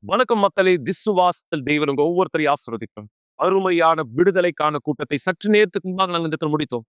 வணக்கம் மக்களே, விசுவாசத்தில் தேவன் உங்க ஒவ்வொருத்தரையும் ஆசீர்வதிக்கும். அருமையான விடுதலைக்கான கூட்டத்தை சற்று நேரத்துக்கு முன்பாக நாங்கள் இந்த இடத்துல முடித்தோம்.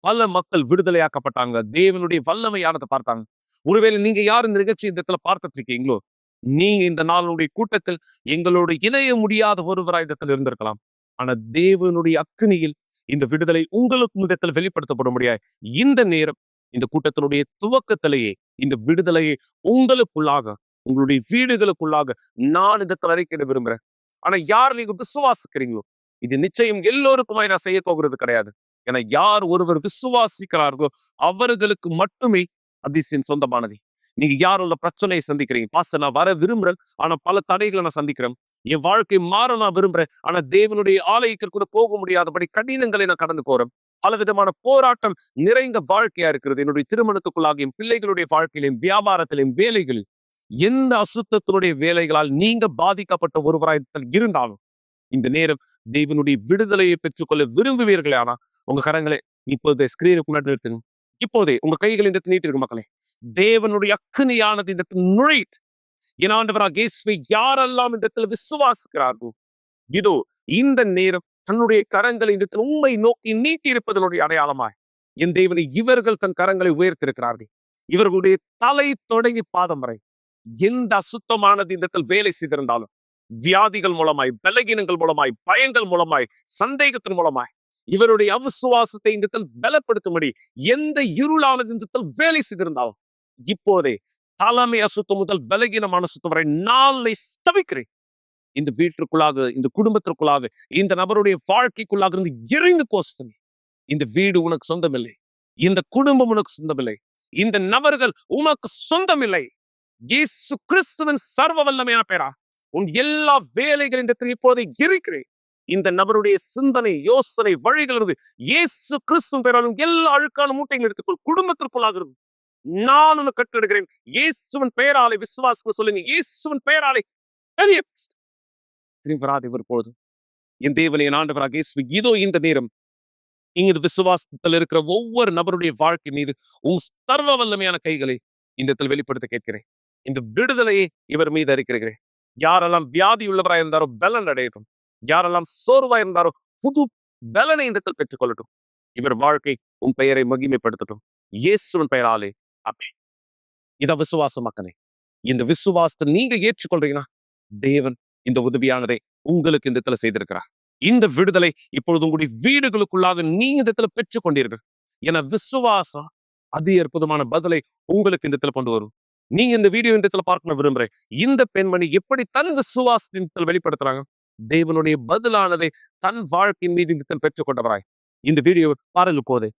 பல மக்கள் விடுதலையாக்கப்பட்டாங்க. தேவனுடைய வல்லமையானதை பார்த்தாங்க. ஒருவேளை நீங்க யார் இந்த நிகழ்ச்சி இந்த இடத்துல பார்த்துட்டு இருக்கீங்களோ, நீங்க இந்த நாளுடைய கூட்டத்தில் எங்களோடு இணைய முடியாத ஒருவராய் இந்த இடத்துல இருந்திருக்கலாம். ஆனா தேவனுடைய அக்கினியில் இந்த விடுதலை உங்களுக்கு இந்த இடத்துல வெளிப்படுத்தப்பட முடியாது. இந்த நேரம் இந்த கூட்டத்தினுடைய துவக்கத்திலேயே இந்த விடுதலையை உங்களுக்குள்ளாக, உங்களுடைய வீடுகளுக்குள்ளாக நான் இந்த அறிக்கையிட விரும்புறேன். ஆனா யார் நீங்க விசுவாசிக்கிறீங்களோ, இது நிச்சயம் எல்லோருக்குமாய் நான் செய்ய போகிறது கிடையாது. ஏன்னா யார் ஒருவர் விசுவாசிக்கிறார்களோ அவர்களுக்கு மட்டுமே அதிசயம் சொந்தமானது. நீங்க யார் உள்ள பிரச்சனையை சந்திக்கிறீங்க? பாஸ்டர், நான் வர விரும்புறேன், ஆனா பல தடைகளை நான் சந்திக்கிறேன். என் வாழ்க்கை மாற நான் விரும்புறேன், ஆனா தேவனுடைய ஆலயத்திற்கு கூட போக முடியாதபடி கடினங்களை நான் கடந்து போறேன். பல விதமான போராட்டம் நிறைந்த வாழ்க்கையா இருக்கிறது. என்னுடைய திருமணத்துக்குள்ளாக, என் பிள்ளைகளுடைய வாழ்க்கையிலும், வியாபாரத்திலும், வேலைகளில் எந்த அசுத்தத்தினுடைய வேலைகளால் நீங்க பாதிக்கப்பட்ட ஒருவராய் இருந்தாலும் இந்த நேரம் தேவனுடைய விடுதலையை பெற்றுக்கொள்ள விரும்புவீர்களே, ஆனா உங்க கரங்களை இப்போதே ஸ்கிரீனுக்கு முன்னாடி நிறுத்துங்க. இப்போதே உங்க கைகளை இந்த நீட்டிருக்கு மக்களே. தேவனுடைய அக்கினியானது இந்த நுழைத்து என் ஆண்டவராக இயேசுவை யாரெல்லாம் இந்த இடத்துல விசுவாசிக்கிறார்கள், இதோ இந்த நேரம் தன்னுடைய கரங்களை இந்த உண்மை நோக்கி நீட்டி இருப்பதனுடைய அடையாளமாய் என் தேவனை இவர்கள் தன் கரங்களை உயர்த்திருக்கிறார்கள். இவர்களுடைய தலை தொடங்கி பாதம் வரை எந்த அசுத்தமானது இந்த இடத்தில் வேலை செய்திருந்தாலும், வியாதிகள் மூலமாய், பலகீனங்கள் மூலமாய், பயங்கள் மூலமாய், சந்தேகத்தின் மூலமாய், இவருடைய அவிசுவாசத்தை இந்த இடத்தில் பலப்படுத்தும்படி எந்த இருளானது இந்த இடத்தில் வேலை செய்திருந்தாலும், இப்போதே தலைமை அசுத்தம் முதல் பலகீனமான சுத்தம் வரை நாளை ஸ்தபிக்கிறேன். இந்த வீட்டிற்குள்ளாக, இந்த குடும்பத்திற்குள்ளாக, இந்த நபருடைய வாழ்க்கைக்குள்ளாக இருந்து எரிந்து கோஸ்தமே. இந்த வீடு உனக்கு சொந்தமில்லை, இந்த குடும்பம் உனக்கு சொந்தமில்லை, இந்த நபர்கள் உனக்கு சொந்தமில்லை. இயேசு கிறிஸ்துவின் சர்வ வல்லமையான பேரா உன் எல்லா வேலைகளின் இப்போதை இருக்கிறேன். இந்த நபருடைய சிந்தனை, யோசனை, வழிகளிலிருந்து இயேசு கிறிஸ்துவின் பேராலும் எல்லா அழுக்கான மூட்டைகள் எடுத்துக்கொள். குடும்பத்திற்குள்ளாக இருந்து நான் உனக்கு கட்டெடுக்கிறேன். இயேசுவின் பெயராலே விசுவாசம் சொல்லுங்க. இயேசுவின் பெயராலே இவர் பொழுது என் தேவனை ஆண்டவராக இயேசு, இதோ இந்த நேரம் இங்கு விசுவாசத்தில் இருக்கிற ஒவ்வொரு நபருடைய வாழ்க்கை மீது உன் சர்வ வல்லமையான கைகளை இந்த இடத்தில் வெளிப்படுத்த கேட்கிறேன். இந்த விடுதலையை இவர் மீது அறிக்கிறேன். யாரெல்லாம் வியாதி உள்ளவராக இருந்தாரோ பலன் அடையட்டும். யாரெல்லாம் சோர்வாக இருந்தாரோ புது பலனை இந்த இடத்தில் பெற்றுக் கொள்ளட்டும். இவர் வாழ்க்கை உன் பெயரை மகிமைப்படுத்தட்டும். இயேசுவின் பெயராலே ஆமென். இத விசுவாச மக்களே, இந்த விசுவாசத்தை நீங்க ஏற்றுக்கொள்றீங்கன்னா தேவன் இந்த உதவியானதை உங்களுக்கு இந்த இடத்துல செய்திருக்கிறார். இந்த விடுதலை இப்பொழுது உங்களுடைய வீடுகளுக்குள்ளாக நீங்க இந்த இடத்துல பெற்றுக் கொண்டீர்கள். என விசுவாசம் அதி அற்புதமான பதிலை உங்களுக்கு இந்த இடத்துல கொண்டு வரும். நீங்க இந்த வீடியோ இந்த இடத்துல பார்க்க விரும்புறேன். இந்த பெண்மணி எப்படி தன் விசுவாசத்தில் வெளிப்படுத்துறாங்க, தேவனுடைய பதிலானதை தன் வாழ்க்கையின் மீது இந்த பெற்றுக் கொண்டவராய் இந்த வீடியோ பாருங்க. போது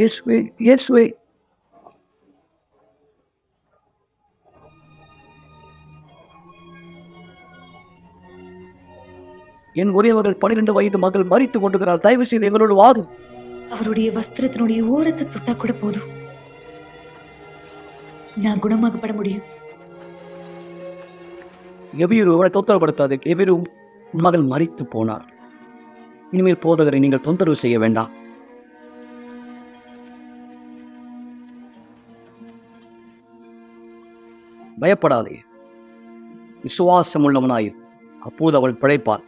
இயேசுவே, இயேசுவே, என் ஒரே மகள் 12 வயது மகள் மரித்து கொண்டுகிறார். தயவு செய்து எங்களோடு வாரும். அவருடைய வஸ்திரத்தினுடைய ஓரத்தை தொட்டா கூட போதும், நான் குணமாகப்பட முடியும். எவீரு, அவரை தொந்தரவுப்படுத்தாது. எவீரு, மகள் மரித்து போனார். இனிமேல் போதகரை நீங்கள் தொந்தரவு செய்ய வேண்டாம். பயப்படாதே, விசுவாசம் உள்ளவனாயிரு, அப்போது அவள் பிழைப்பாள்.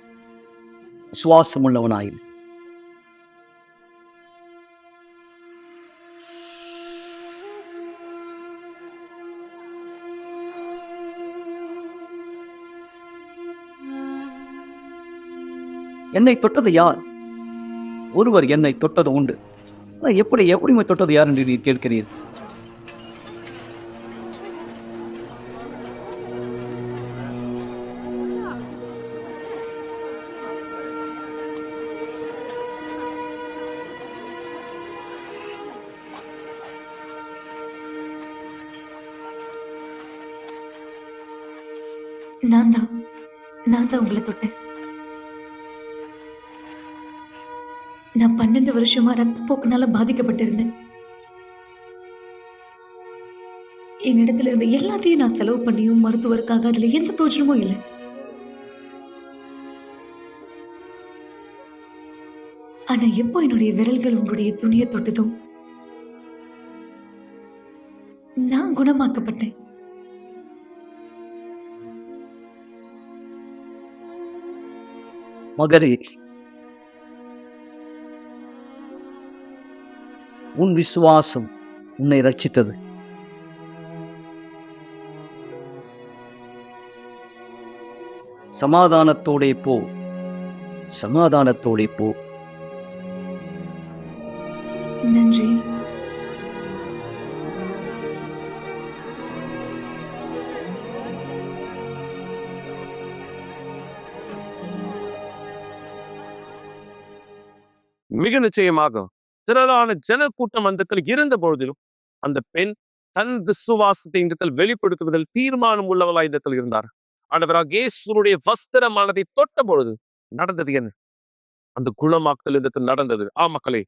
விசுவாசம் உள்ளவனாயிரு. என்னை தொட்டது யார்? ஒருவர் என்னை தொட்டது உண்டு. எப்படி தொட்டது யார் என்று நீர் கேட்கிறீர்? நான் தான் உங்களை தொட்டேன். நான் 12 வருஷமா ரத்தப்போக்குனால பாதிக்கப்பட்டிருந்தேன். என்னிடத்துல இருந்த எல்லாத்தையும் நான் செலவு பண்ணியும் மருத்துவருக்காக அதுல எந்த பிரயோஜனமும் இல்லை. ஆனா எப்போ என்னுடைய விரல்கள் உங்களுடைய துணியை தொட்டதும் நான் குணமாக்கப்பட்டேன். மகளே, உன் விசுவாசம் உன்னை ரட்சித்தது. சமாதானத்தோடே போ, சமாதானத்தோடே போ. நன்றி. மிக நிச்சயமாக திரளான ஜனக்கூட்டம் அந்த இடத்தில் இருந்த பொழுதிலும் அந்த பெண் தன் விசுவாசத்தை இந்த இடத்தில் வெளிப்படுத்துவதில் தீர்மானம் உள்ளவளாய் இந்த இடத்தில் இருந்தார். ஆண்டவராக இயேசுவுடைய வஸ்திரமானதை தொட்ட பொழுது நடந்தது என்ன? அந்த குணமாக்கல் இந்த இடத்தில் நடந்தது. மக்களே,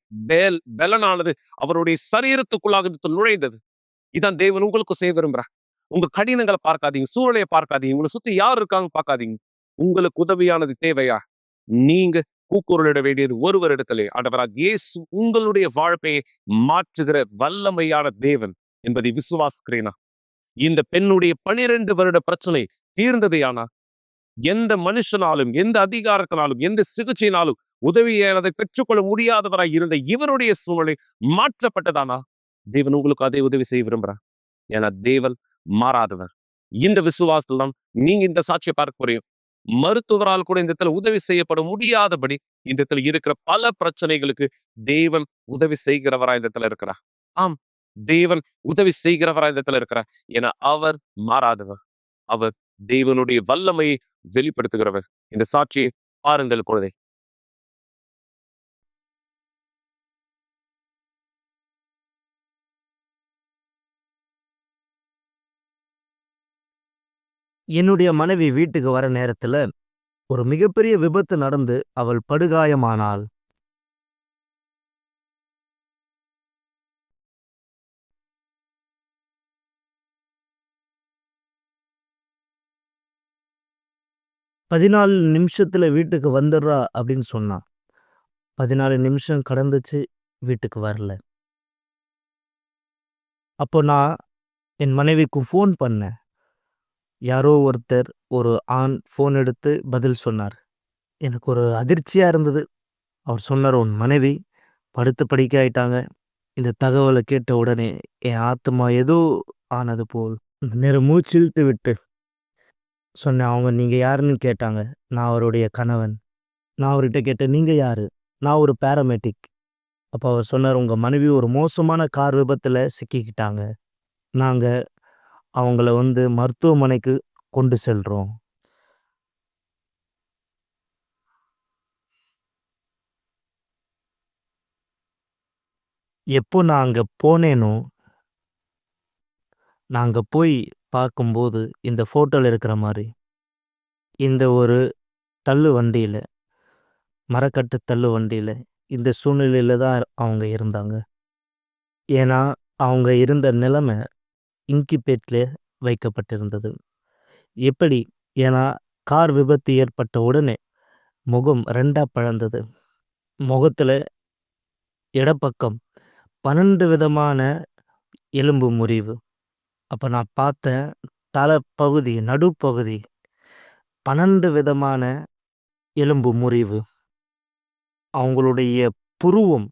பெலனானது அவருடைய சரீரத்துக்குள்ளாக இந்த இடத்தில் நுழைந்தது. இதான் தேவன் உங்களுக்கு செய்ய விரும்புறார். உங்க கடினங்களை பார்க்காதீங்க, சூழலையை பார்க்காதீங்க, உங்களை சுத்தி யார் இருக்காங்க பார்க்காதீங்க. உங்களுக்கு உதவியானது தேவையா? நீங்க கூக்குரலிட வேண்டியது ஒருவர் இடத்திலே. ஆண்டவராக இயேசு உங்களுடைய வாழ்க்கையை மாற்றுகிற வல்லமையான தேவன் என்பதை விசுவாசிக்கிறேனா? இந்த பெண்ணுடைய 12 வருட பிரச்சனை தீர்ந்ததையானா? எந்த மனுஷனாலும், எந்த அதிகாரத்தினாலும், எந்த சிகிச்சையினாலும் உதவியானதை பெற்றுக்கொள்ள முடியாதவராய் இருந்த இவருடைய சூழலை மாற்றப்பட்டதானா? தேவன் உங்களுக்கு அதை உதவி செய்ய விரும்புறார். ஏன்னா தேவன் மாறாதவர். இந்த விசுவாசத்தில் தான் நீங்க இந்த சாட்சியை பார்க்க போறீங்க. மருத்துவரால் கூட இந்த இடத்துல உதவி செய்யப்பட முடியாதபடி இந்த இடத்துல இருக்கிற பல பிரச்சனைகளுக்கு தேவன் உதவி செய்கிறவரா இந்த இடத்துல இருக்கிறார். தேவன் உதவி செய்கிறவரா இந்த இடத்துல இருக்கிறார். ஏன்னா அவர் மாறாதவர். அவர் தேவனுடைய வல்லமையை வெளிப்படுத்துகிறவர். இந்த சாட்சியை பாருங்கள் குழந்தை. என்னுடைய மனைவி வீட்டுக்கு வர நேரத்துல ஒரு மிகப்பெரிய விபத்து நடந்து அவள் படுகாயமானாள். "14 நிமிஷத்துல வீட்டுக்கு வந்துடுறா" அப்படின்னு சொன்னா. 14 நிமிஷம் கடந்துச்சு, வீட்டுக்கு வரல. அப்போ நான் என் மனைவிக்கு ஃபோன் பண்ணேன். யாரோ ஒருத்தர், ஒரு ஆண் ஃபோன் எடுத்து பதில் சொன்னார். எனக்கு ஒரு அதிர்ச்சியா இருந்தது. அவர் சொன்னார், "உன் மனைவி படுத்த படுக்கை ஆயிட்டாங்க." இந்த தகவலை கேட்ட உடனே என் ஆத்மா ஏதோ ஆனது போல் நேரம் மூச்சு இழுத்து விட்டு சொன்னேன், "அவங்க நீங்க யாருன்னு?" கேட்டாங்க. "நான் அவருடைய கணவன்." நான் அவர்கிட்ட கேட்டேன், "நீங்க யாரு?" "நான் ஒரு பேராமெடிக்." அப்போ அவர் சொன்னார், "உங்க மனைவி ஒரு மோசமான கார் விபத்துல சிக்கிக்கிட்டாங்க. நாங்க அவங்கள மருத்துவமனைக்கு கொண்டு செல்றோம்." எப்போ நான் அங்க போனேனோ, நான் அங்க போய் பார்க்கும்போது இந்த ஃபோட்டோல இருக்கிற மாதிரி இந்த ஒரு தள்ளு வண்டியில, மரக்கட்டு தள்ளு வண்டியில இந்த சூழ்நிலையில தான் அவங்க இருந்தாங்க. ஏன்னா அவங்க இருந்த நிலைமை இன்குபேட்ல வைக்கப்பட்டிருந்தது. எப்படி? ஏன்னா கார் விபத்து ஏற்பட்ட உடனே முகம் 2ஆ பிளந்தது. முகத்துல இடப்பக்கம் 12 விதமான எலும்பு முறிவு. அப்ப நான் பார்த்தேன், தலைப்பகுதி, நடுப்பகுதி 12 விதமான எலும்பு முறிவு. அவங்களுடைய புருவம்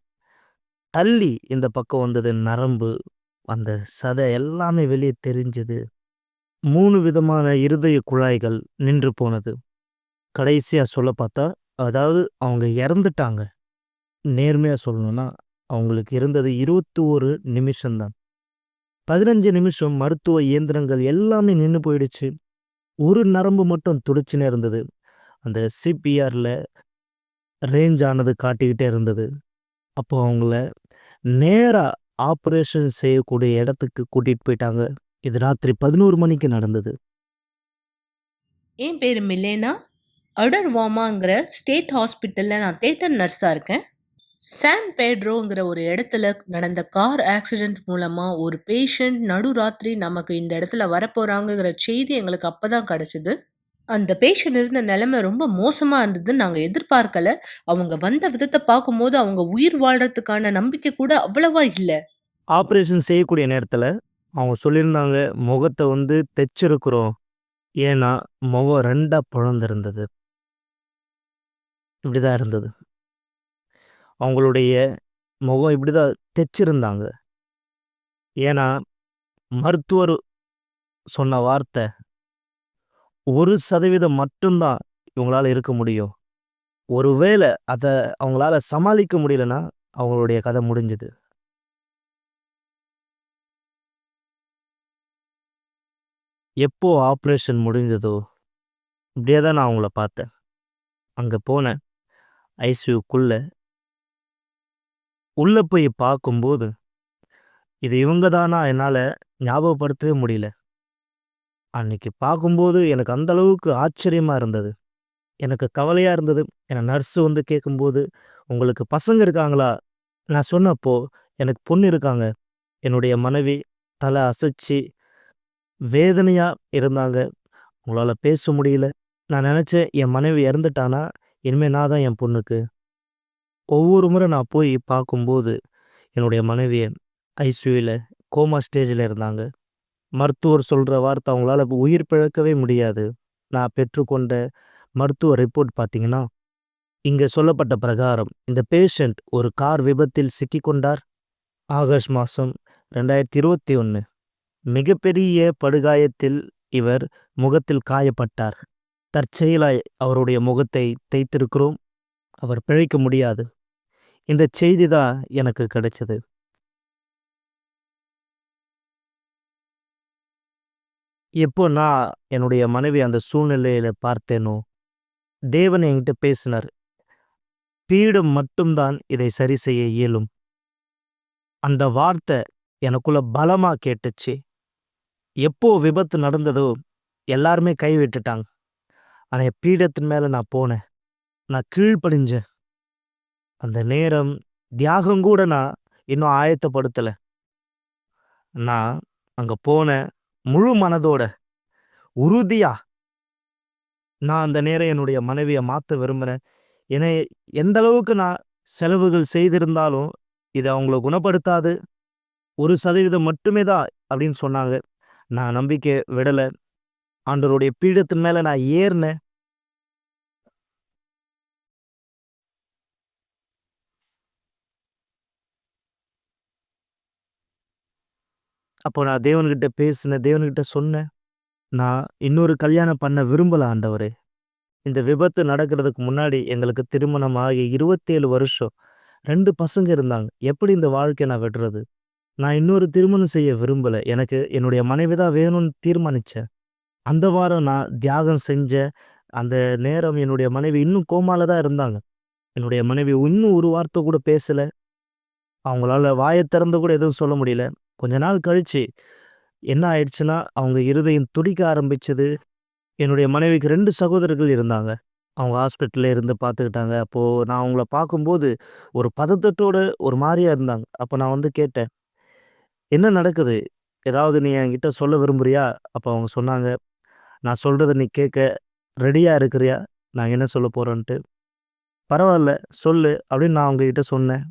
தள்ளி இந்த பக்கம் வந்தது. நரம்பு, அந்த சதை எல்லாமே வெளியே தெரிஞ்சது. 3 விதமான இருதய குழாய்கள் நின்று போனது. கடைசியா சொல்ல பார்த்தா, அதாவது அவங்க இறந்துட்டாங்க. நேர்மையா சொல்லணும்னா அவங்களுக்கு இருந்தது 21 நிமிஷம்தான். 15 நிமிஷம் மருத்துவ இயந்திரங்கள் எல்லாமே நின்று போயிடுச்சு. ஒரு நரம்பு மட்டும் துடிச்சுன்னு இருந்தது. அந்த சிபிஆர்ல ரேஞ்ச் ஆனது காட்டிக்கிட்டே இருந்தது. அப்போ அவங்கள நேரா ஆப்ரேஷன் செய்யக்கூடிய இடத்துக்கு கூட்டிட்டு போயிட்டாங்க. இது ராத்திரி 11 மணிக்கு நடந்தது. என் பேர் மிலேனா. அடர்வாமாங்கிற ஸ்டேட் ஹாஸ்பிட்டலில் நான் தேட்டர் நர்ஸாக இருக்கேன். சான் பேட்ரோங்கிற ஒரு இடத்துல நடந்த கார் ஆக்சிடெண்ட் மூலமாக ஒரு பேஷண்ட் நடுராத்திரி நமக்கு இந்த இடத்துல வரப்போகிறாங்கிற செய்தி எங்களுக்கு அப்போ தான் கிடச்சிது. அந்த பேஷண்ட் இருந்த நிலைமை ரொம்ப மோசமாக இருந்ததுன்னு நாங்கள் எதிர்பார்க்கல. அவங்க வந்த விதத்தை பார்க்கும்போது அவங்க உயிர் வாழ்கிறதுக்கான நம்பிக்கை கூட அவ்வளவா இல்லை. ஆப்ரேஷன் செய்யக்கூடிய நேரத்தில் அவங்க சொல்லியிருந்தாங்க, முகத்த வந்து தெச்சிருக்கிறோம். ஏன்னா, முகம் 2ஆ பொளந்திருந்தது. இப்படிதான் இருந்தது. அவங்களுடைய முகம் இப்படிதான் தெச்சிருந்தாங்க. ஏன்னா, மருத்துவர் சொன்ன வார்த்தை, 1% மட்டும் தான் இவங்களால இருக்க முடியும். ஒருவேளை அத அவங்களால சமாளிக்க முடியலன்னா, அவங்களுடைய கதை முடிஞ்சுது. எப்போ ஆப்ரேஷன் முடிஞ்சதோ, இப்படியே தான் நான் அவங்கள பார்த்தேன். அங்க போனேன். ஐசியூக்குள்ள. உள்ள போய் பார்க்கும்போது, இது இவங்க தானா என்னால ஞாபகப்படுத்தவே முடியல. அன்னைக்கு பார்க்கும்போது எனக்கு அந்த அளவுக்கு ஆச்சரியமா இருந்தது. எனக்கு கவலையா இருந்தது. ஏன்னா நர்ஸ் வந்து கேட்கும்போது, "உங்களுக்கு பசங்க இருக்காங்களா?" நான் சொன்னப்போ, "எனக்கு பொண்ணு இருக்காங்க." என்னுடைய மனைவி தல அசைச்சு வேதனையா இருந்தாங்க. அவங்களால பேச முடியல. நான் நெனச்சேன், என் மனைவி இறந்துட்டானா, இனிமே நான் தான் என் பொண்ணுக்கு. ஒவ்வொரு முறை நான் போய் பார்க்கும்போது, என்னுடைய மனைவிய ஐசியூல கோமா ஸ்டேஜ்ல இருந்தாங்க. மருத்துவர் சொல்ற வார்த்தை அவங்களால உயிர் பிழைக்கவே முடியாது. நான் பெற்றுக்கொண்ட மருத்துவ ரிப்போர்ட் பார்த்தீங்கன்னா, இங்க சொல்லப்பட்ட பிரகாரம் இந்த பேஷண்ட் ஒரு கார் விபத்தில் சிக்கிக்கொண்டார். ஆகஸ்ட் மாசம் 2021 மிகப்பெரிய படுகாயத்தில் இவர் முகத்தில் காயப்பட்டார். தற்செயலாய் அவருடைய முகத்தை தேய்த்திருக்கிறோம். அவர் பிழைக்க முடியாது. இந்த செய்தி தான் எனக்கு கிடைச்சது. எப்போ நான் என்னுடைய மனைவி அந்த சூழ்நிலையில பார்த்தேனோ, தேவன் என்கிட்ட பேசினார். பீடம் மட்டும் தான் இதை சரி செய்ய இயலும். அந்த வார்த்தை எனக்குள்ள பலமா கேட்டுச்சு. எப்போ விபத்து நடந்ததோ, எல்லாருமே கை விட்டுட்டாங்க. ஆனா என் பீடத்தின் மேல நான் போனேன். நான் கீழ்ப்படிஞ்சேன். அந்த நேரம் தியாகம் கூட நான் இன்னும் ஆயத்தப்படுத்தல. நான் அங்க போனேன். முழு மனதோட, உறுதியா நான் அந்த நேரம் என்னுடைய மனைவிய மாத்த விரும்பினேன். ஏன்னா, எந்த அளவுக்கு நான் செலவுகள் செய்திருந்தாலும், இது அவங்கள குணப்படுத்தாது. 1% மட்டுமே தான் அப்படின்னு சொன்னாங்க. நான் நம்பிக்கை விடல. ஆண்டவருடைய பீடத்தின் மேல நான் ஏறினேன். அப்போ நான் தேவன்கிட்ட பேசினேன். தேவன்கிட்ட சொன்னேன். நான் இன்னொரு கல்யாணம் பண்ண விரும்பல ஆண்டவரே. இந்த விபத்து நடக்கிறதுக்கு முன்னாடி எங்களுக்கு திருமணம் ஆகி 27 வருஷம். 2 பசங்க இருந்தாங்க. எப்படி இந்த வாழ்க்கைய நான் விடுறது? நான் இன்னொரு திருமணம் செய்ய விரும்பல. எனக்கு என்னுடைய மனைவி தான் வேணும்னு தீர்மானிச்சேன். அந்த வாரம் நான் தியாகம் செஞ்சேன். அந்த நேரம் என்னுடைய மனைவி இன்னும் கோமால தான் இருந்தாங்க. என்னுடைய மனைவி இன்னும் ஒரு வார்த்தை கூட பேசல. அவங்களால வாய திறந்து கூட எதுவும் சொல்ல முடியல. கொஞ்ச நாள் கழிச்சு என்ன ஆயிடுச்சுன்னா, அவங்க இருதயம் துடிக்க ஆரம்பிச்சது. என்னுடைய மனைவிக்கு 2 சகோதரர்கள் இருந்தாங்க. அவங்க ஹாஸ்பிட்டல்ல இருந்து பார்த்துக்கிட்டாங்க. அப்போ நான் அவங்கள பார்க்கும்போது, ஒரு பதட்டத்தோட ஒரு மாரியா இருந்தாங்க. அப்போ நான் வந்து கேட்டேன், "என்ன நடக்குது? ஏதாவது நீ என்கிட்ட சொல்ல விரும்புறியா?" அப்போ அவங்க சொன்னாங்க, "நான் சொல்றத நீ கேட்க ரெடியா இருக்கிறியா? நான் என்ன சொல்லப் போறேன்ட்டு." "பரவால்ல சொல்லு" அப்படின்னு நான் அவங்ககிட்ட சொன்னேன்.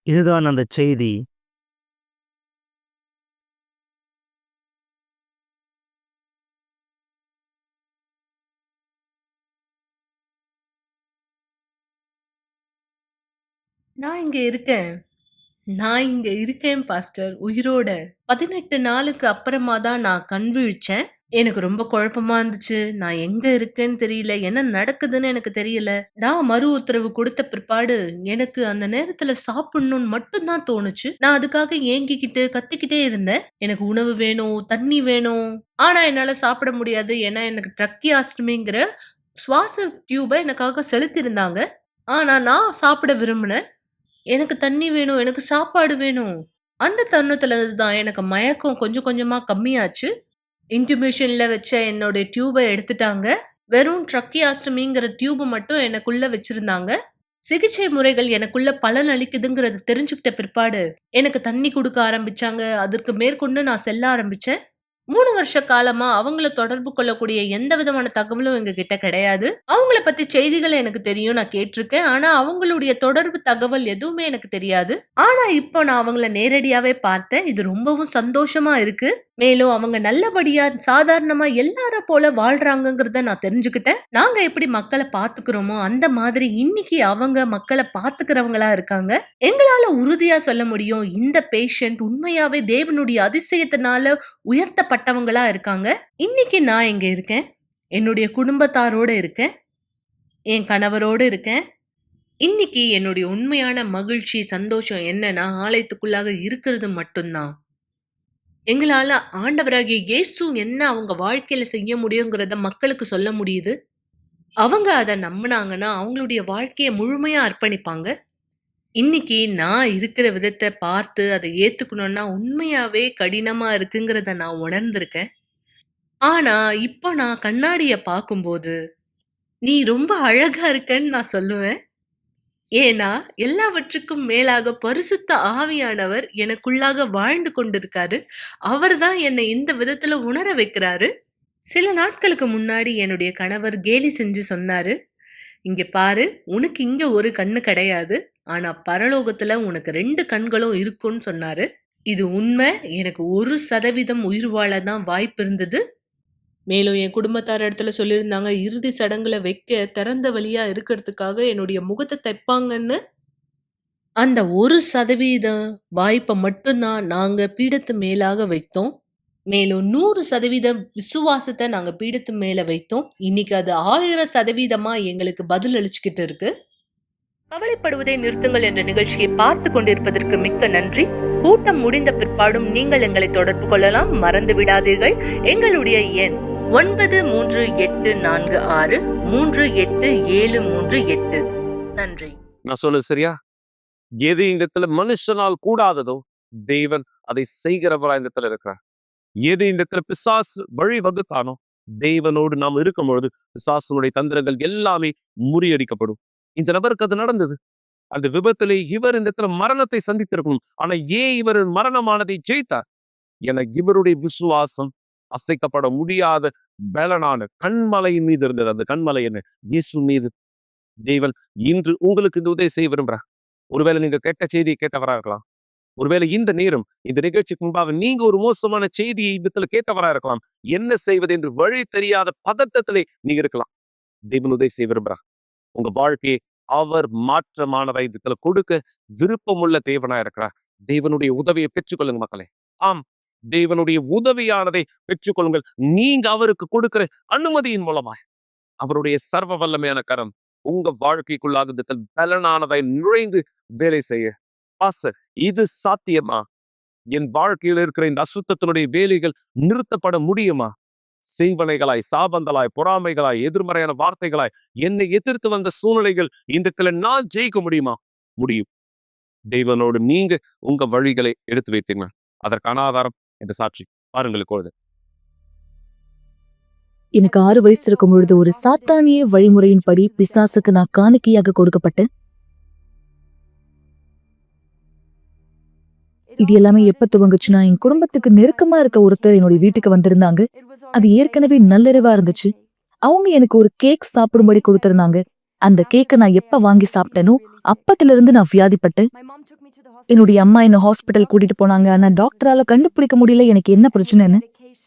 இதுதான் அந்த செய்தி. நான் இங்க இருக்கேன். நான் இங்க இருக்கேன் பாஸ்டர் உயிரோட. 18 நாளுக்கு அப்புறமா தான் நான் கண் விழிச்சேன். எனக்கு ரொம்ப குழப்பமா இருந்துச்சு. நான் எங்க இருக்கேன்னு தெரியல. என்ன நடக்குதுன்னு எனக்கு தெரியல. நான் மறு உத்தரவு கொடுத்த பிற்பாடு எனக்கு அந்த நேரத்துல சாப்பிடணும்னு மட்டும் தான் தோணுச்சு. நான் அதுக்காக ஏங்கிக்கிட்டு கத்திக்கிட்டே இருந்தேன். எனக்கு உணவு வேணும், தண்ணி வேணும். ஆனா என்னால சாப்பிட முடியாது. ஏன்னா எனக்கு ட்ரக்கியாஸ்டமிங்கிற சுவாச டியூப எனக்காக செலுத்தியிருந்தாங்க. ஆனா நான் சாப்பிட விரும்பினேன். எனக்கு தண்ணி வேணும், எனக்கு சாப்பாடு வேணும். அந்த தருணத்துல தான் எனக்கு மயக்கம் கொஞ்சம் கொஞ்சமா கம்மியாச்சு. இன்டியூபேஷன்ல வச்ச என்னோட டியூப எடுத்துட்டாங்க. வெறும் ட்ரக்கியாஸ்டமிங்கிற டியூப மட்டும் எனக்குள்ள வச்சிருந்தாங்க. சிகிச்சை முறைகள் எனக்குள்ள பலன் அளிக்குதுங்கிறத தெரிஞ்சுக்கிட்ட பிற்பாடு, எனக்கு தண்ணி குடுக்க ஆரம்பிச்சாங்க. அதற்கு மேற்கொண்டு நான் செல்ல ஆரம்பிச்சேன். 3 வருஷ காலமா அவங்கள தொடர்பு கொள்ளக்கூடிய எந்த விதமான தகவலும் எங்ககிட்ட கிடையாது. அவங்கள பத்தி செய்திகள் எனக்கு தெரியும். நான் கேட்டிருக்கேன். ஆனா அவங்களுடைய தொடர்பு தகவல் எதுவுமே எனக்கு தெரியாது. ஆனா இப்போ நான் அவங்கள நேரடியாவே பார்த்தேன். இது ரொம்பவும் சந்தோஷமா இருக்கு. மேலும் அவங்க நல்லபடியா சாதாரணமா எல்லார போல வாழ்றாங்கங்கிறத நான் தெரிஞ்சுக்கிட்டேன். நாங்க எப்படி மக்கள பாத்துக்கிறோமோ அந்த மாதிரி இன்னைக்கு அவங்க மக்கள பாத்துக்கிறவங்களா இருக்காங்க. எங்களால உறுதியா சொல்ல முடியும், இந்த பேஷண்ட் உண்மையாவே தேவனுடைய அதிசயத்தினால உயர்த்தப்பட்டவங்களா இருக்காங்க. இன்னைக்கு நான் இங்க இருக்கேன். என்னுடைய குடும்பத்தாரோட இருக்கேன். என் கணவரோடு இருக்கேன். இன்னைக்கு என்னுடைய உண்மையான மகிழ்ச்சி, சந்தோஷம் என்னன்னா ஆலயத்துக்குள்ளாக இருக்கிறது மட்டும்தான். எங்களால ஆண்டவராகிய இயேசு என்ன அவங்க வாழ்க்கையில செய்ய முடியுங்கிறத மக்களுக்கு சொல்ல முடியுது. அவங்க அத நம்புனாங்கன்னா அவங்களுடைய வாழ்க்கைய முழுமையா அர்ப்பணிப்பாங்க. இன்னைக்கு நான் இருக்கிற விதத்த பார்த்து அதை ஏத்துக்கணும்னா உண்மையாவே கடினமா இருக்குங்கிறத நான் உணர்ந்திருக்கேன். ஆனா இப்போ நான் கண்ணாடிய பார்க்கும்போது, நீ ரொம்ப அழகா இருக்கன்னு நான் சொல்லுவேன். ஏன்னா எல்லாவற்றுக்கும் மேலாக பரிசுத்த ஆவியானவர் எனக்குள்ளாக வாழ்ந்து கொண்டிருக்காரு. அவர்தான் என்னை இந்த விதத்துல உணர வைக்கிறாரு. சில நாட்களுக்கு முன்னாடி என்னுடைய கணவர் கேலி செஞ்சு சொன்னாரு, இங்க பாரு, உனக்கு இங்க ஒரு கண்ணு கிடையாது. ஆனா பரலோகத்துல உனக்கு 2 கண்களும் இருக்கும்னு சொன்னாரு. இது உண்மை. எனக்கு 1% உயிர் வாழ தான் வாய்ப்பு இருந்தது. மேலும் என் குடும்பத்தார் இடத்துல சொல்லியிருந்தாங்க, இறுதி சடங்குல வைக்க திறந்த வழியா இருக்கிறதுக்காக என்னுடைய முகத்தை தைப்பாங்கன்னு. அந்த 1% வாய்ப்பை மட்டும்தான் நாங்க பீடத்து மேலாக வைத்தோம். மேலும் 100% விசுவாசத்தை நாங்க பீடத்து மேல வைத்தோம். இன்னைக்கு அது 1000% எங்களுக்கு பதில் அளிச்சுக்கிட்டு இருக்கு. கவலைப்படுவதை நிறுத்துங்கள் என்ற நிகழ்ச்சியை பார்த்து கொண்டிருப்பதற்கு மிக்க நன்றி. கூட்டம் முடிந்த பிற்பாடும் நீங்கள் எங்களை தொடர்பு கொள்ளலாம். மறந்து விடாதீர்கள், எங்களுடைய எண் 9346387738. நன்றி. நான் சொல்ல சரியா? எது இந்த இடத்துல மனுஷனால் கூடாததோ தேவன் அதை செய்கிறவரா இந்த இடத்துல இருக்கிறார். எது இந்த இடத்துல பிசாசு வழி வகுத்தானோ தேவனோடு நாம் இருக்கும் பொழுது பிசாசுனுடைய தந்திரங்கள் எல்லாமே முறியடிக்கப்படும். இந்த நபருக்கு அது நடந்தது. அந்த விபத்திலே இவர் இந்த இடத்துல மரணத்தை சந்தித்திருக்கணும். ஆனா ஏன் இவர் மரணமானதை ஜெயித்தார்? என இவருடைய விசுவாசம் அசைக்கப்பட முடியாத பலனான கண்மலையின் மீது இருந்தது. அந்த கண்மலை என்ன? இயேசு மீது. தேவன் இன்று உங்களுக்கு இந்த உதவி செய்ய விரும்புறார். ஒருவேளை நீங்க கெட்ட செய்தியை கேட்டவரா இருக்கலாம். ஒருவேளை இந்த நேரம் இந்த நிகழ்ச்சிக்கு முன்பாக நீங்க ஒரு மோசமான செய்தியை இடத்துல கேட்டவரா இருக்கலாம். என்ன செய்வது என்று வழி தெரியாத பதட்டத்திலே நீங்க இருக்கலாம். தேவன் உதவி செய்ய விரும்புறார். உங்க வாழ்க்கையை அவர் மாற்றமானதை இடத்துல கொடுக்க விருப்பமுள்ள தேவனா இருக்கிறார். தேவனுடைய உதவியை பெற்றுக்கொள்ளுங்க மக்களே. ஆம், தேவனுடைய உதவியானதை பெற்றுக்கொள்ளுங்கள். நீங்க அவருக்கு கொடுக்கிற அனுமதியின் மூலமாய் அவருடைய சர்வ வல்லமையான கரம் உங்க வாழ்க்கைக்குள்ளாக பலனானதை நுழைந்து வேலை செய்ய. இது சாத்தியமா? என் வாழ்க்கையில் இருக்கிற இந்த அசுத்தத்தினுடைய வேலைகள் நிறுத்தப்பட முடியுமா? செய்வனைகளாய், சாபங்களாய், பொறாமைகளாய், எதிர்மறையான வார்த்தைகளாய் என்னை எதிர்த்து வந்த சூழ்நிலைகள் இந்த நான் ஜெயிக்க முடியுமா? முடியும். தேவனோடு நீங்க உங்க வழிகளை எடுத்து வைத்தீங்க. அதற்கான ஆதாரம் இந்த சாட்சி பாருங்கள். இப்பொழுது எனக்கு 6 வயசு இருக்கும் பொழுது ஒரு சாத்தானிய வழிமுறையின்படி பிசாசுக்கு நான் காணிக்கையாக கொடுக்கப்பட்டேன். இது எல்லாமே எப்ப துவங்குச்சுன்னா, என் குடும்பத்துக்கு நெருக்கமா இருக்க ஒருத்தர் என்னுடைய வீட்டுக்கு வந்திருந்தாங்க. அது ஏற்கனவே நல்லறிவா இருந்துச்சு. அவங்க எனக்கு ஒரு கேக் சாப்பிடும்படி கொடுத்திருந்தாங்க. அந்த கேக்கை நான் எப்ப வாங்கி சாப்பிட்டேனோ அப்பத்துல இருந்து நான் வியாதிப்பட்டேன். என்னுடைய அம்மா என்ன ஹாஸ்பிட்டல் கூட்டிட்டு போனாங்க. ஆனா டாக்டரால கண்டுபிடிக்க முடியல எனக்கு என்ன பிரச்சனைன்னு.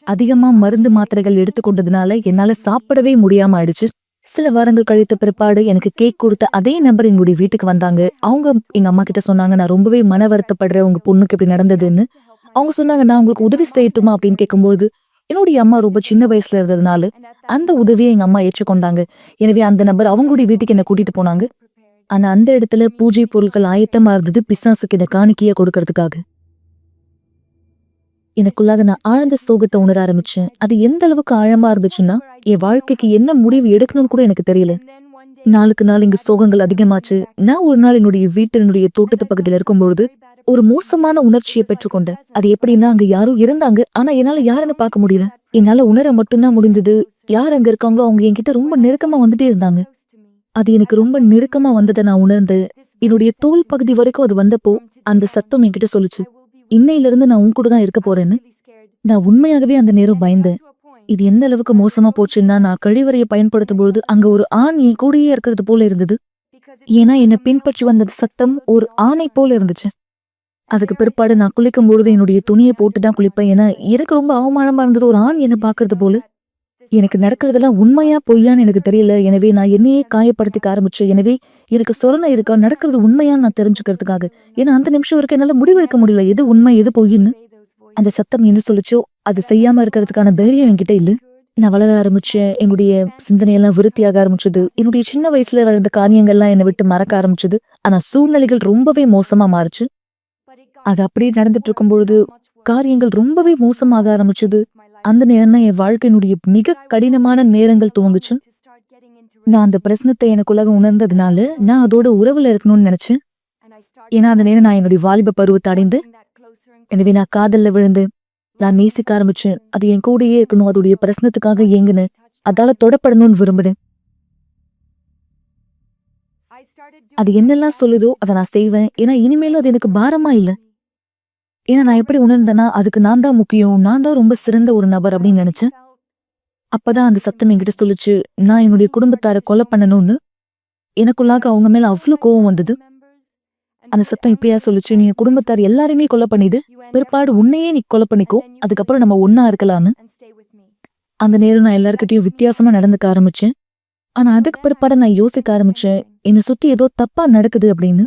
அதிகமா மருந்து மாத்திரைகள் எடுத்துக்கொண்டதுனால என்னால சாப்பிடவே முடியாம ஆயிடுச்சு. சில வாரங்கள் கழித்த பிற்பாடு எனக்கு கேக் கொடுத்த அதே நபர் எங்களுடைய வீட்டுக்கு வந்தாங்க. அவங்க எங்க அம்மா கிட்ட சொன்னாங்க, நான் ரொம்பவே மன வருத்தப்படுறேன், உங்க பொண்ணுக்கு இப்படி நடந்ததுன்னு. அவங்க சொன்னாங்க, நான் உங்களுக்கு உதவி செய்யட்டுமா அப்படின்னு கேட்கும்போது என்னுடைய அம்மா ரொம்ப சின்ன வயசுல இருந்ததுனால அந்த உதவியை எங்க அம்மா ஏற்றுக்கொண்டாங்க. எனவே அந்த நபர் அவங்களுடைய வீட்டுக்கு என்ன கூட்டிட்டு போனாங்க. ஆனா அந்த இடத்துல பூஜை பொருட்கள் ஆயத்தமா இருந்தது பிசாசுக்கு என்ன காணிக்கைய கொடுக்கறதுக்காக. எனக்குள்ளாக நான் ஆழ்ந்த சோகத்தை உணர ஆரம்பிச்சேன். அது எந்த அளவுக்கு ஆழமா இருந்துச்சுன்னா, என் வாழ்க்கைக்கு என்ன முடிவு எடுக்கணும்னு கூட எனக்கு தெரியல. நாளுக்கு நாள் இங்கு சோகங்கள் அதிகமாச்சு. நான் ஒரு நாள் என்னுடைய வீட்டினுடைய தோட்டத்து பக்கத்துல இருக்கும்பொழுது ஒரு மோசமான உணர்ச்சியை பெற்றுக்கொண்டேன். அது எப்படின்னா, அங்க யாரும் இருந்தாங்க, ஆனா என்னால யாருன்னு பார்க்க முடியல. என்னால உணர மட்டும்தான் முடிந்தது, யார் அங்க இருக்காங்களோ அவங்க என்கிட்ட ரொம்ப நெருக்கமா வந்துட்டே இருந்தாங்க. அது எனக்கு ரொம்ப நெருக்கமா வந்ததை நான் உணர்ந்து என்னுடைய தோல் பகுதி வரைக்கும் அது வந்தப்போ அந்த சத்தம் என்கிட்ட சொல்லுச்சு, இன்னையில இருந்து நான் உன் கூட தான் இருக்க போறேன்னு. நான் உண்மையாகவே அந்த நேரம் பயந்தேன். இது எந்த அளவுக்கு மோசமா போச்சுன்னா, நான் கழிவறையை பயன்படுத்தும் பொழுது அங்க ஒரு ஆண் என் கூடயே இருக்கிறது போல இருந்தது. ஏன்னா என்னை பின்பற்றி வந்த சத்தம் ஒரு ஆணை போல இருந்துச்சு. அதுக்கு பிற்பாடு நான் குளிக்கும் பொழுது என்னுடைய துணியை போட்டு தான் குளிப்பேன். ஏன்னா எனக்கு ரொம்ப அவமானமா இருந்தது, ஒரு ஆண் என்னை பாக்குறது போல. எனக்கு நடக்கிறதெல்லாம் உண்மையா பொய்யான்னு எனக்கு தெரியல. எனவே நான் என்னையே காயப்படுத்திக்க ஆரம்பிச்சேன். எனவே எனக்கு சொரணை இருக்கா, நடக்கிறது உண்மையான்னு நான் தெரிஞ்சுக்கிறதுக்காக. ஏன்னா அந்த நிமிஷம் வரைக்கும் என்னால முடிவெடுக்க முடியல எது உண்மை எது பொய்ன்னு. அந்த சத்தம் என்ன சொல்லுச்சோ அது செய்யாம இருக்கிறதுக்கான தைரியம் என்கிட்ட இல்ல. நான் வளர ஆரம்பிச்சேன். என்னுடைய சிந்தனையெல்லாம் விருத்தியாக ஆரம்பிச்சது. என்னுடைய சின்ன வயசுல வளர்ந்த காரியங்கள்லாம் என்னை விட்டு மறக்க ஆரம்பிச்சது. ஆனா சூழ்நிலைகள் ரொம்பவே மோசமா மாறுச்சு. அது அப்படியே நடந்துட்டு இருக்கும் பொழுது காரியங்கள் ரொம்பவே மோசமாக ஆரம்பிச்சது. அந்த நேரம் தான் என் வாழ்க்கையினுடைய மிக கடினமான நேரங்கள் துவங்குச்சு. நான் அந்த பிரச்சனத்தை எனக்குள்ளாக உணர்ந்ததுனால நான் அதோட உறவுல இருக்கணும்னு நினைச்சேன். ஏன்னா அந்த நேரம் நான் என்னுடைய வாலிப பருவத்தை அடைந்து, எனவே நான் காதல்ல விழுந்து நான் நேசிக்க ஆரம்பிச்சேன். அது என் கூடயே இருக்கணும், அதோடைய பிரச்சனத்துக்காக ஏங்குனேன், அதால தொடப்படணும்னு விரும்புறேன். அது என்னெல்லாம் சொல்லுதோ அதை நான் செய்வேன். ஏன்னா இனிமேலும் அது எனக்கு பாரமா இல்லை. ஏன்னா நான் எப்படி உணர்ந்தேன்னா அதுக்கு நான் தான் முக்கியம், நான் தான் ரொம்ப சிறந்த ஒரு நபர் அப்படின்னு நினைச்சேன். அப்பதான் அந்த சத்தம் என்கிட்ட சொல்லுச்சு, நான் என்னுடைய குடும்பத்தாரை கொலை பண்ணணும்னு. எனக்குள்ளாக அவங்க மேல அவ்வளவு கோவம் வந்தது. அந்த சத்தம் இப்படியா சொல்லுச்சு, நீ குடும்பத்தார் எல்லாரையுமே கொலை பண்ணிடு, பிற்பாடு உன்னையே நீ கொலை பண்ணிக்கோ, அதுக்கப்புறம் நம்ம ஒன்னா இருக்கலாம்னு. அந்த நேரம் நான் எல்லாருக்கிட்டையும் வித்தியாசமா நடந்துக்க ஆரம்பிச்சேன். ஆனா அதுக்கு பிற்பாடு நான் யோசிக்க ஆரம்பிச்சேன், என்னை சுத்தி ஏதோ தப்பா நடக்குது அப்படின்னு.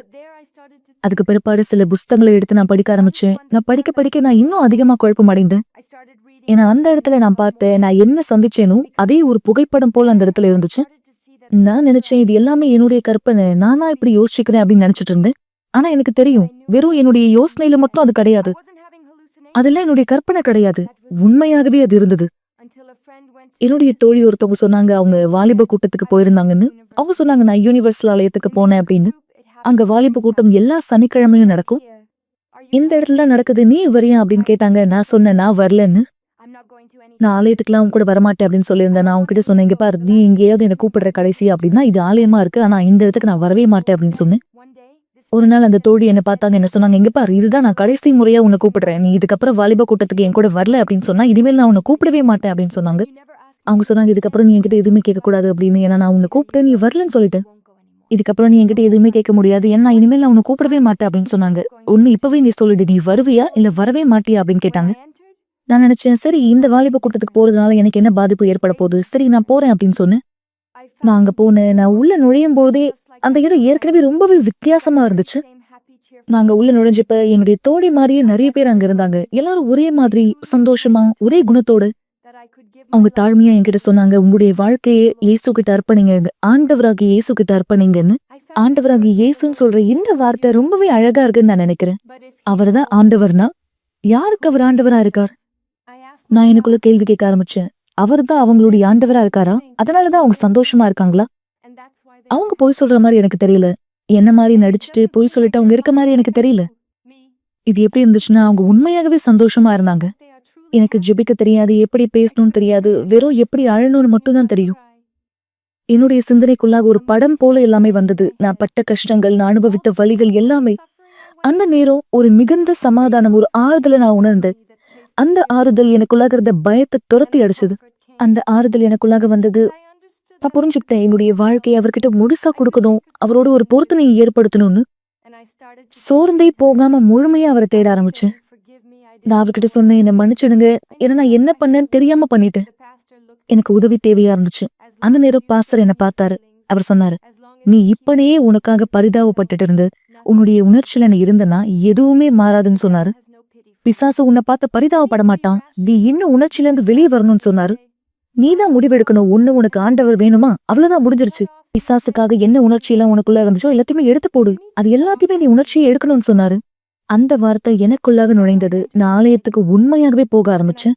அதுக்கு பிற்பாடு சில புஸ்தகங்களை எடுத்து நான் படிக்க ஆரம்பிச்சேன். நான் படிக்க நான் இன்னும் அதிகமா குழப்பம் அடைந்தேன். ஏன்னா அந்த இடத்துல நான் பார்த்தேன், நான் என்ன சந்திச்சேனோ அதே ஒரு புகைப்படம் போல அந்த இடத்துல இருந்துச்சு. நான் நினைச்சேன் இது எல்லாமே என்னுடைய கற்பனை, நானா இப்படி யோசிச்சுக்கிறேன் அப்படின்னு நினைச்சிட்டு இருந்தேன். ஆனா எனக்கு தெரியும், வெறும் என்னுடைய யோசனையில மட்டும் அது கிடையாது, அதெல்லாம் என்னுடைய கற்பனை கிடையாது, உண்மையாகவே அது இருந்தது. என்னுடைய தோழி ஒருத்தவங்க சொன்னாங்க, அவங்க வாலிப கூட்டத்துக்கு போயிருந்தாங்கன்னு. அவங்க சொன்னாங்க, நான் யூனிவர்சல் ஆலயத்துக்கு போனேன் அப்படின்னு. அங்க வாலிப கூட்டம் எல்லா சனிக்கிழமையும் நடக்கும். இந்த இடத்துல தான் நடக்குது, நீ வரியா அப்படின்னு கேட்டாங்க. நான் சொன்னேன் நான் வரலன்னு. நான் ஆலயத்துக்குலாம் அவங்க கூட வரமாட்டேன் அப்படின்னு சொல்லியிருந்தேன். நான் அவங்க கிட்ட சொன்னேன், இங்க பாரு, நீ எங்கேயாவது என்ன கூப்பிடுற கடைசி அப்படின்னா இது ஆலயமா இருக்கு, ஆனா இந்த இடத்துக்கு நான் வரவே மாட்டேன் அப்படின்னு சொன்னேன். ஒரு நாள் அந்த தோழி என்ன பார்த்தாங்க, என்ன சொன்னாங்க, எங்க பாரு, இதுதான் நான் கடைசி முறையா உன்னை கூப்பிடுறேன், நீ இதுக்கப்புறம் வாலிப கூட்டத்துக்கு என் கூட வரல அப்படின்னு சொன்னா இனிமேல் நான் உன்னை கூப்பிடவே மாட்டேன் அப்படின்னு சொன்னாங்க. அவங்க சொன்னாங்க, இதுக்கப்புறம் நீ என்கிட்ட எதுவுமே கேட்கக்கூடாது அப்படின்னு. ஏன்னா நான் உன்னை கூப்பிட்டேன், நீ வரலன்னு சொல்லிட்டேன். இதுக்கப்புறம் நீ என்கிட்ட எதுவுமே கேட்க முடியாது, ஏன்னா இனிமேல் நான் உன்னை கூப்பிடவே மாட்டேன் அப்படின்னு சொன்னாங்க. ஒன்னு இப்பவே நீ சொல்லிடு, நீ வருவியா இல்ல வரவே மாட்டியா அப்படின்னு கேட்டாங்க. நான் நினைச்சேன், சரி இந்த வாலிப கூட்டத்துக்கு போறதுனால எனக்கு என்ன பாதிப்பு ஏற்பட போகுது, சரி நான் போறேன் அப்படின்னு சொன்னேன். நான் அங்க போனேன். நான் உள்ள நுழையும் போதே அந்த இடம் ஏற்கனவே ரொம்பவே வித்தியாசமா இருந்துச்சு. நாங்க உள்ள நுழைஞ்சப்ப என்னுடைய தோழி மாதிரியே நிறைய பேர் அங்க இருந்தாங்க. எல்லாரும் ஒரே மாதிரி சந்தோஷமா ஒரே குணத்தோட அவங்க தாழ்மையா என்கிட்ட சொன்னாங்க, உங்களுடைய வாழ்க்கையை இயேசு கிட்ட அர்ப்பணிங்க, ஆண்டவராகி இயேசு கிட்ட அர்ப்பணிங்கன்னு. ஆண்டவராகி இயேசுன்னு சொல்ற இந்த வார்த்தை ரொம்பவே அழகா இருக்குன்னு நான் நினைக்கிறேன். அவர்தான் ஆண்டவர்னா யாருக்கு அவர் ஆண்டவரா இருக்கார்? நான் எனக்குள்ள கேள்வி கேட்க ஆரம்பிச்சேன். அவர் தான் அவங்களுடைய ஆண்டவரா இருக்காரா? அதனாலதான் அவங்க சந்தோஷமா இருக்காங்களா? அவங்க பொய் சொல்ற மாதிரி எனக்கு தெரியல. என்ன மாதிரி நடிச்சுட்டு பொய் சொல்லிட்டு அவங்க இருக்க மாதிரி எனக்கு தெரியல. இது எப்படி இருந்துச்சுன்னா அவங்க உண்மையாகவே சந்தோஷமா இருந்தாங்க. எனக்கு ஜெபிக்க தெரியாது, எப்படி பேசணும்னு தெரியாது, வெறும் எப்படி அழணும்னு மட்டும் தான் தெரியும். என்னுடைய சிந்தனைக்குள்ளாக ஒரு படம் போல எல்லாமே வந்தது. நான் பட்ட கஷ்டங்கள், நான் அனுபவித்த வலிகள் எல்லாமே. அந்த நேரம் ஒரு மிகுந்த சமாதானம், ஒரு ஆறுதலை நான் உணர்ந்தேன். அந்த ஆறுதல் எனக்குள்ளாக இருந்த பயத்தை துரத்தி அடிச்சது. அந்த ஆறுதல் எனக்குள்ளாக வந்தது. நான் புரிஞ்சுக்கிட்டேன், என்னுடைய வாழ்க்கையை அவர்கிட்ட முழுசா கொடுக்கணும், அவரோட ஒரு பொருத்தனையை ஏற்படுத்தணும்னு. சோர்ந்தே போகாம முழுமையா அவரை தேட ஆரம்பிச்சேன். நான் அவர்கிட்ட சொன்னேன், என்னை மன்னிச்சிடுங்க, ஏன்னா நான் என்ன பண்ணேன்னு தெரியாம பண்ணிட்டேன், எனக்கு உதவி தேவையா இருந்துச்சு. அந்த நேரம் பாஸ்டர் என்ன பார்த்தாரு. அவர் சொன்னாரு, நீ இப்பனே உனக்காக பரிதாபப்பட்டுட்டு இருந்து உன்னுடைய உணர்ச்சியில நீ இருந்தனா எதுவுமே மாறாதுன்னு சொன்னாரு. பிசாசு உன்னை பார்த்து பரிதாபப்பட மாட்டான், நீ இன்னும் உணர்ச்சியில இருந்து வெளியே வரணும்னு சொன்னாரு. நீதான் முடிவெடுக்கணும், ஒண்ணு உனக்கு ஆண்டவர் வேணுமா, அவ்வளவுதான், முடிஞ்சிருச்சு. பிசாசுக்காக என்ன உணர்ச்சி எல்லாம் உனக்குள்ள இருந்துச்சோ எல்லாத்தையுமே எடுத்து போடு, அது எல்லாத்தையுமே நீ உணர்ச்சியை எடுக்கணும்னு சொன்னாரு. அந்த வார்த்தை எனக்குள்ளாக நுழைந்தது. நான் ஆலயத்துக்கு உண்மையாகவே போக ஆரம்பிச்சேன்.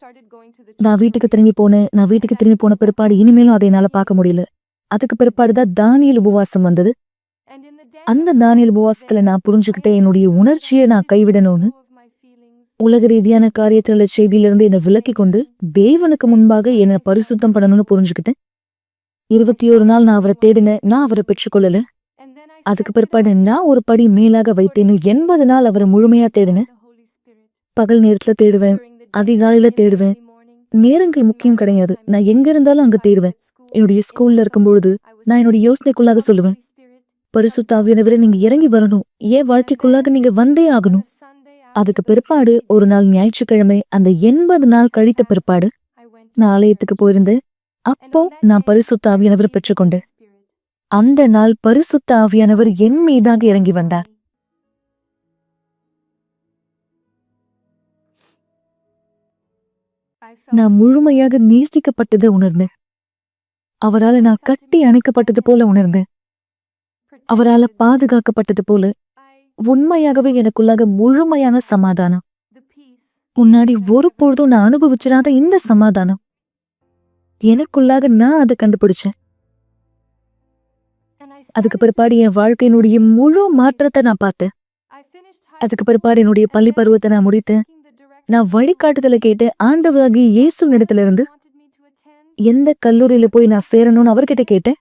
நான் வீட்டுக்கு திரும்பி போனேன். நான் வீட்டுக்கு திரும்பி போன பிற்பாடு இனிமேலும் அதை என்னால பார்க்க முடியல. அதுக்கு பிற்பாடுதான் தானியேல் உபவாசம் வந்தது. அந்த தானியேல் உபவாசத்துல நான் புரிஞ்சுக்கிட்டேன், என்னுடைய உணர்ச்சியை நான் கைவிடணும்னு. உலக ரீதியான காரியத்துல செய்தியிலிருந்து என்னை விலக்கி கொண்டு தேவனுக்கு முன்பாக என்னை பரிசுத்தம் பண்ணணும்னு புரிஞ்சுக்கிட்டேன். 21 நாள் நான் அவரை தேடினேன், நான் அவரை பெற்றுக்கொள்ளல. அதுக்கு பிற்பாடு நான் ஒரு படி மேலாக வைத்தேன்னு 80 நாள் அவரை முழுமையா தேடினேன். பகல் நேரத்துல தேடுவேன், அதிகாலையில தேடுவேன். நேரங்கள் முக்கியம் கிடையாது. நான் எங்க இருந்தாலும் அங்க தேடுவேன். என்னுடைய ஸ்கூல்ல இருக்கும்பொழுது நான் என்னுடைய யோசனைக்குள்ளாக சொல்லுவேன், பரிசுத்த ஆவியானவரே நீங்க இறங்கி வரணும். என் வாழ்க்கைக்குள்ளாக நீங்க வந்தே ஆகணும். அதுக்கு பிற்பாடு ஒரு நாள் ஞாயிற்றுக்கிழமை அந்த 80 நாள் கழித்த பிற்பாடு நான் ஆலயத்துக்கு போயிருந்தேன். அப்போ நான் பரிசுத்த ஆவியானவரை பெற்றுக்கொண்டேன். அந்த நாள் பரிசுத்த ஆவியானவர் என் மீதாக இறங்கி வந்தார். நான் முழுமையாக நேசிக்கப்பட்டதை உணர்ந்தேன். அவரால நான் கட்டி அணைக்கப்பட்டது போல உணர்ந்தேன். அவரால பாதுகாக்கப்பட்டது போல உண்மையாகவே எனக்குள்ளாக முழுமையான சமாதானம். முன்னாடி ஒரு பொழுதும் நான் அனுபவிச்சிடாத இந்த சமாதானம் எனக்குள்ளாக நான் அதை கண்டுபிடிச்சேன். அதுக்கு பிற்பாடு என் வாழ்க்கையினுடைய முழு மாற்றத்தை நான் பார்த்தேன். அதுக்கு பிற்பாடு என்னுடைய பள்ளி பருவத்தை நான் முடித்தேன். நான் வழிகாட்டுதலை கேட்டேன். ஆண்டவராகிய இயேசு இடத்துல இருந்து எந்த கல்லூரியில போய் நான் சேரணும்னு அவர்கிட்ட கேட்டேன்.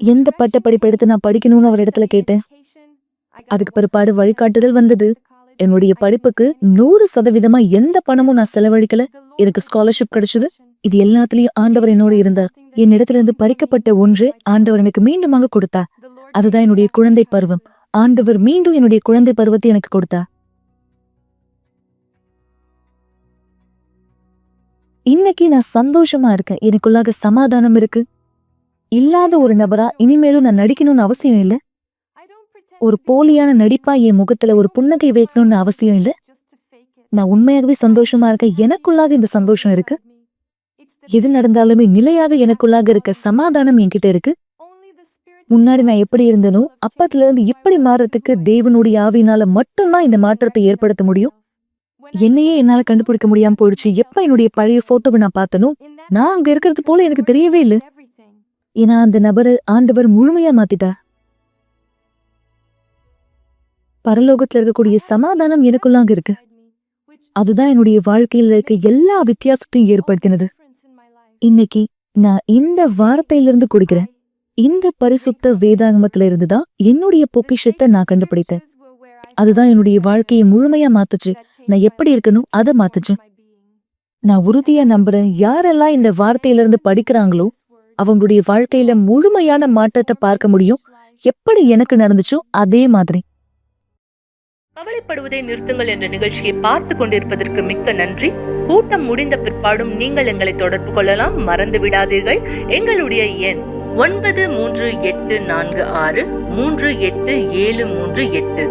எந்த பட்ட படிப்பு எடுத்து நான் படிக்கணும்னு அவர் இடத்துல கேட்டேன். அதுக்கு பிற்பாடு வழிகாட்டுதல் வந்தது. என்னுடைய படிப்புக்கு 100% எந்த பணமும் நான் செலவழிக்கல. எனக்கு ஸ்காலர்ஷிப் கிடைச்சது. இது எல்லாத்துலயும் ஆண்டவர் என்னோட இருந்தார். என் இடத்துல இருந்து பறிக்கப்பட்ட ஒன்று ஆண்டவர் எனக்கு மீண்டுமாக கொடுத்தார். அதுதான் என்னுடைய குழந்தை பருவம். ஆண்டவர் மீண்டும் என்னுடைய குழந்தை பருவத்தை எனக்கு கொடுத்தார். இன்னைக்கு நான் சந்தோஷமா இருக்கேன். எனக்குள்ளாக சமாதானம் இருக்கு. இல்லாத ஒரு நபரா இனிமேலும் நான் நடிக்கணும்னு அவசியம் இல்லை. ஒரு போலியான நடிப்பா என் முகத்துல ஒரு புன்னகை வைக்கணும்னு அவசியம் இல்லை. நான் உண்மையாகவே சந்தோஷமா இருக்கேன். எனக்குள்ளாக இந்த சந்தோஷம் இருக்கு. எது நடந்தாலுமே நிலையாக எனக்குள்ளாக இருக்க சமாதானம் என்கிட்ட இருக்கு. முன்னாடி நான் எப்படி இருந்தனோ அப்பத்துல இருந்து இப்படி மாறத்துக்கு தேவனுடைய ஆவியினால மட்டும்தான் இந்த மாற்றத்தை ஏற்படுத்த முடியும். என்னையே என்னால கண்டுபிடிக்க முடியாம போயிடுச்சு. எப்ப என்னுடைய பழைய போட்டோவை நான் பார்த்தனோ நான் அங்க இருக்கிறது போல எனக்கு தெரியவே இல்லை. ஏன்னா அந்த நபரை ஆண்டவர் முழுமையா மாத்திட்டார். பரலோகத்துல இருக்கக்கூடிய சமாதானம் எனக்குள்ளாக இருக்கு. அதுதான் என்னுடைய வாழ்க்கையில இருக்க எல்லா வித்தியாசத்தையும் ஏற்படுத்தினது. இன்னைக்கு நான் இந்த வார்த்தையிலிருந்து குடிக்கிறேன். இந்த பரிசுத்த வேதாகமத்துல இருந்துதான் என்னுடைய பொக்கிஷத்தை நான் கண்டுபிடித்தேன். அதுதான் என்னுடைய வாழ்க்கையை முழுமையா மாத்துச்சு. நான் எப்படி இருக்கணும் அதை மாத்துச்சு. நான் உறுதியா நம்புறேன், யாரெல்லாம் இந்த வார்த்தையிலிருந்து படிக்கிறாங்களோ அவங்களுடைய வாழ்க்கையில முழுமையான மாற்றத்தை பார்க்க முடியும். எப்படி எனக்கு நடந்துச்சோ அதே மாதிரி. கவலைப்படுவதை நிறுத்துங்கள் என்ற நிகழ்ச்சியை பார்த்து கொண்டிருப்பதற்கு மிக்க நன்றி. கூட்டம் முடிந்த பிற்பாடும் நீங்கள் எங்களை தொடர்பு கொள்ளலாம். மறந்து விடாதீர்கள், எங்களுடைய எண் 9346387738.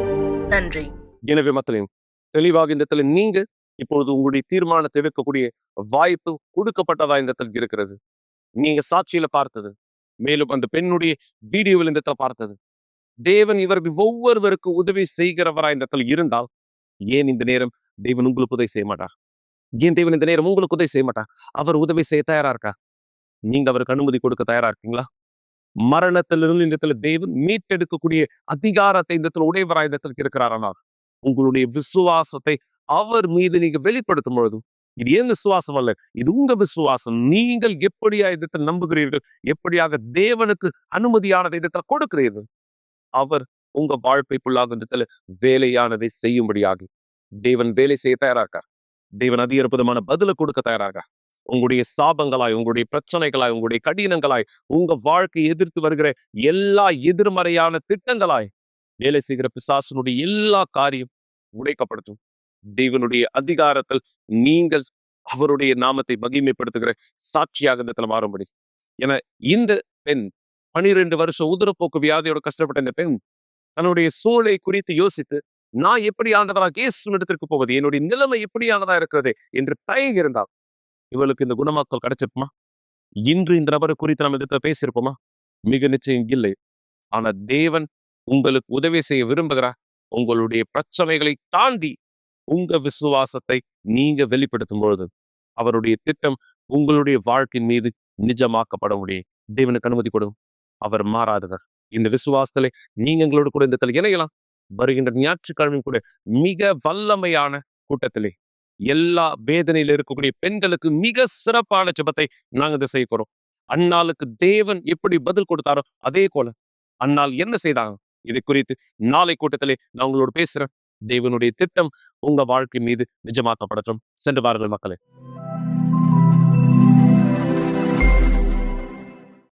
நன்றி. எனவே மக்களையும் தெளிவாக இந்த இடத்துல நீங்க இப்பொழுது உங்களுடைய தீர்மானத்தை எடுக்கக்கூடிய வாய்ப்பு கொடுக்கப்பட்டதா இந்த இடத்துல இருக்கிறது. நீங்க சாட்சியில பார்த்தது, மேலும் அந்த பெண்ணுடைய வீடியோவில் இந்த இடத்துல பார்த்தது, தேவன் இவர்கள் ஒவ்வொருவருக்கு உதவி செய்கிறவரா இந்த இடத்துல இருந்தால் ஏன் இந்த நேரம் தேவன் உங்களுக்கு உதவி செய்ய மாட்டார்? ஏன் தேவன் இந்த நேரம் உங்களுக்கு உதவி செய்ய மாட்டார்? அவர் உதவி செய்ய தயாரா இருக்கா? நீங்க அவருக்கு அனுமதி கொடுக்க தயாரா இருக்கீங்களா? மரணத்திலிருந்து இந்த இடத்துல தேவன் மீட்டெடுக்கக்கூடிய அதிகாரத்தை இந்த இடத்துல உடையவராய் இந்த இடத்துல இருக்கிறாரானால் உங்களுடைய விசுவாசத்தை அவர் மீது நீங்க வெளிப்படுத்தும் பொழுது, இது ஏன் விசுவாசம் அல்ல, இது உங்க விசுவாசம். நீங்கள் எப்படியா இதை நம்புகிறீர்கள், எப்படியாக தேவனுக்கு அனுமதியானதை இதை கொடுக்கிறீர்கள், அவர் உங்க வாழ்க்கைக்குள்ளாக இடத்துல வேலையானதை செய்யும்படியாக தேவன் வேலை செய்ய தயாராக. தேவன் அதிக அற்புதமான பதிலை கொடுக்க தயாராக. உங்களுடைய சாபங்களாய், உங்களுடைய பிரச்சனைகளாய், உங்களுடைய கடினங்களாய், உங்க வாழ்க்கையை எதிர்த்து வருகிற எல்லா எதிர்மறையான திட்டங்களாய் வேலை செய்கிற பிசாசனுடைய எல்லா காரியம் உடைக்கப்படுத்தும். தேவனுடைய அதிகாரத்தில் நீங்கள் அவருடைய நாமத்தை மகிமைப்படுத்துகிற சாட்சியாக இந்த இடத்துல மாறும்படி. என இந்த பெண் 12 வருஷம் உதிரப்போக்கு வியாதியோட கஷ்டப்பட்ட இந்த பெண் தன்னுடைய சூழலை குறித்து யோசித்து, நான் எப்படியானதாக இயேசு இடத்திற்கு போவது, என்னுடைய நிலைமை எப்படியானதா இருக்கிறது என்று தயங்கி இருந்தால் இவளுக்கு இந்த குணமாக்கல் கிடைச்சிருப்போமா? இன்று இந்த நபரை குறித்து நம்ம இடத்துல பேசியிருப்போமா? மிக நிச்சயம் இல்லை. ஆனா தேவன் உங்களுக்கு உதவி செய்ய விரும்புகிறார். உங்களுடைய பிரச்சனைகளை தாண்டி உங்க விசுவாசத்தை நீங்க வெளிப்படுத்தும் பொழுது அவருடைய திட்டம் உங்களுடைய வாழ்க்கையின் மீது நிஜமாக்கப்பட முடியும். தேவனுக்கு அனுமதி கொடுக்கும். அவர் மாறாதவர். இந்த விசுவாசத்திலே நீங்க எங்களோட கூட இந்த இடத்துல இணையலாம். வருகின்ற ஞாயிற்றுக்கிழமை கூட மிக வல்லமையான கூட்டத்திலே எல்லா வேதனையில இருக்கக்கூடிய பெண்களுக்கு மிக சிறப்பான ஜெபத்தை நாங்க இதை செய்ய போறோம். அன்னாளுக்கு தேவன் எப்படி பதில் கொடுத்தாரோ அதே போல அன்னாள் என்ன செய்தாங்க இதை குறித்து நாளை கூட்டத்திலே நான் உங்களோட பேசுறேன். தேவனுடைய திட்டம் உங்க வாழ்க்கை மீது நிஜமாக்கப்படட்டும். சென்று பாருங்கள் மக்களே.